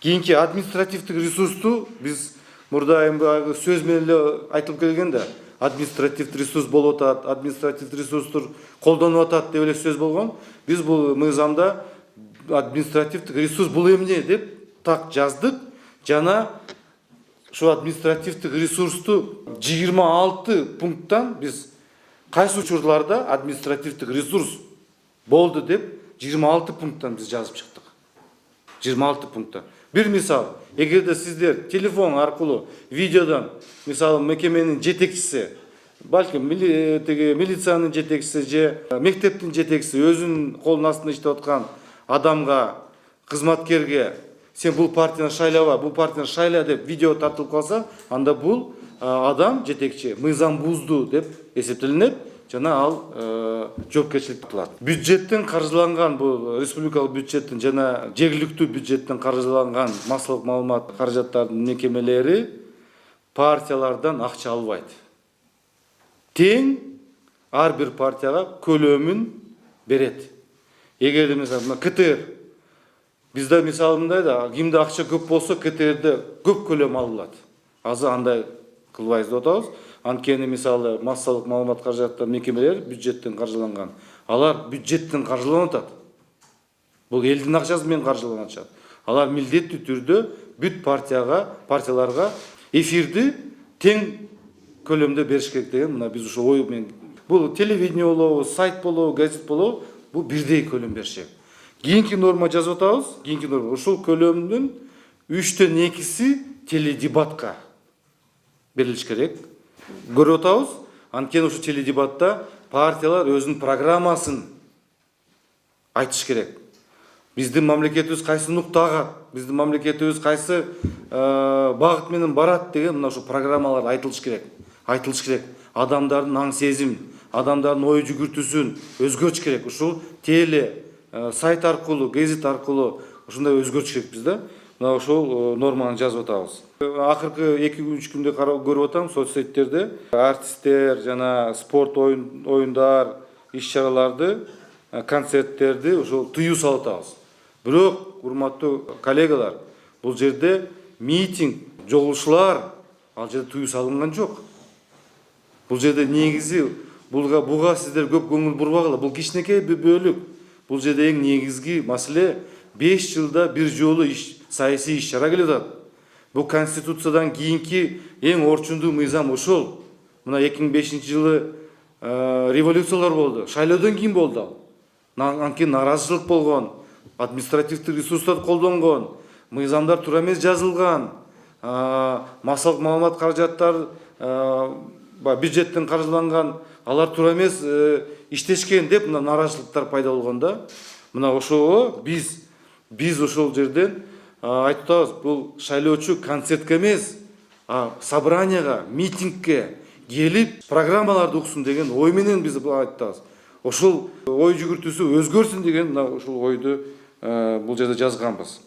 кийинки административдик ресурсту биз мурда эми сөз менен эле айтылып келген да, административдик ресурс болуп атат, административдик ресурстур колдонуп атат деп эле сөз болгон. Биз бул мыйзамда административдик ресурс бул эмне деп так жаздык. Жана шу административдик ресурсту 26 пункттан биз кайсы учурларда административдик ресурс болду деп 26 пункттан биз жазып чыктык. 26 пунктта. Бир мисал, эгерде сиздер телефон аркылуу видеодон мисалы мекеменин жетекчиси, балким милициянын жетекчиси же мектептин жетекчиси өзүнүн колунун астында иштеп аткан адамга, кызматкерге сен бул партияны шайлаба, бул партияны шайла деп видео тартылып калса, анда бул адам жетекчи мыйзам бузду деп эсептелинет, жана ал жоопкерчиликке тартылат. Бюджеттен каржыланган, бул республикалык бюджеттен жана жергиликтүү бюджеттен каржыланган массалык маалымат каражаттарынын мекемелери партиялардан акча албайт. Тең ар бир партияга көлөмүн берет. Эгерде мисалы КТР бизде мисалы мындай да, кимде акча көп болсо КТРде көп көлөм алынат. Азыр андай кылбайбыз деп атабыз. Анткени мисалы массалык маалымат каражаттар мекемелери бюджеттен каржыланган. Алар бюджеттен каржыланып атат. Бул элдин акчасы менен каржыланып атат. Алар милдеттүү түрдө бүт партияларга эфирди тең көлөмдө бериш керек деген мына биз ошо ой менен. Бул телевидение болобу, сайт болобу, газет болобу, бул бирдей көлөм бериш керек. Кийинки норма жазып атабыз. Кийинки норма ушул көлөмдүн 3төн 2си теледебатка берилиш керек. Көрүп атабыз. Анткени ушу теледебатта партиялар өзүнүн программасын айтыш керек. Биздин мамлекетибиз кайсы нуктага, биздин мамлекетибиз кайсы багыт менен барат деген мына ушу программалар айтылыш керек. Айтылыш керек. Адамдардын аң сезим, адамдардын ой жүгүртүүсүн өзгөртүш керек. Ушул сайт аркылуу, гезит аркылуу ушундай өзгөртүш керекпиз да. Мына ошол норманы жазып атабыз. Акыркы 2-3 күндө көрүп атам соцсеттерде артисттер жана спорт оюндар, иш-чараларды, концерттерди ошол тыюу салып атабыз. Бирок, урматтуу коллегалар, бул жерде митинг, жогулушуулар ал жерде тыюу салынган жок. Бул жерде негизи буга сиздер көп көңүл бурбагыла. Бул кичинекей бир бөлүк. Бул жерде эң негизги маселе 5 жылда бир жолу саясий иш-чара келип атат. Бул конституциядан кийинки эң орчундуу мыйзам ошол. Мына 2005-жылы революциялар болду. Шайлоодон кийин болду ал. Анткени наразычылык болгон, административдик ресурстар колдонгон, мыйзамдар туура эмес жазылган, массалык маалымат каражаттар бюджеттен каржыланган, алар туура эмес иштешкен деп мына наразычылыктар пайда болгондо, мына ошого биз ошол жерден айтып атабыз, бул шайлоочу концертке эмес, собранияга, митингке келип программаларды уксун деген ой менен биз айтып атабыз. Ошол ой жүгүртүүсү өзгөрсүн деген мына ушул ойду бул жерде жазганбыз.